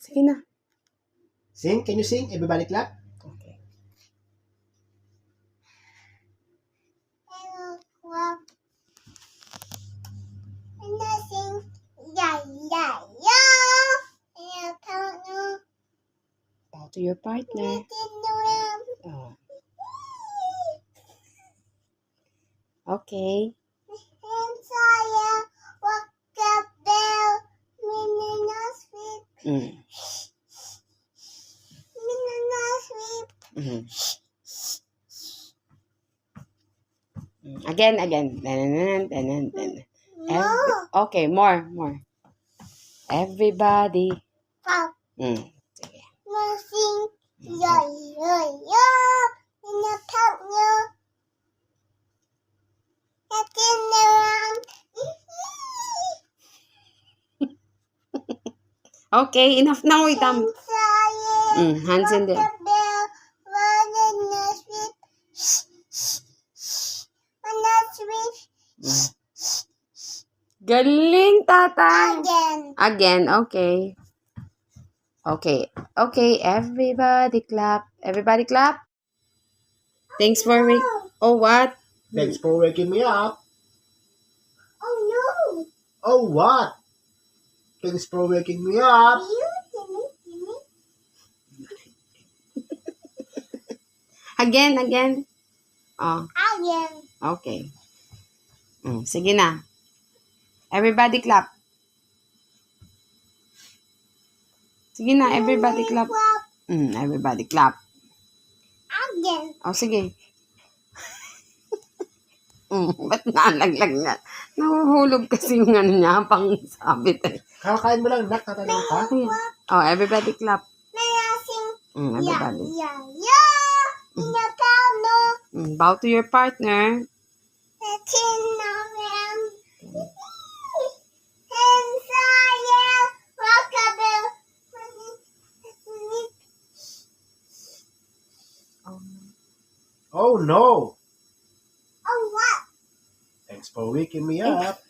Sige na. Sing? Can you sing? Everybody clap. Okay. Bow to your partner. Oh. Okay. Mm. Mm. Again. Okay, more. Everybody. Mm. Sige. Okay, enough now. Wait, hands in there. Galing, tatay. Again, okay. Okay, everybody clap. Everybody clap. Thanks for Oh, what? Thanks for waking me up. Oh no! Oh, what? Thanks for waking me up. Again. Oh, Again. okay. Sige na. Everybody clap. Sige na, everybody clap. Everybody clap. Again. Oh, sige. Ba't nalaglag na? Nahuhulog kasi yung ano niya, pang sabit eh. Kakakain mo lang, nak. Tatanong ka. Oh, everybody clap. Everybody. Bow to your partner. Oh, no. Oh, what? Thanks for waking me up.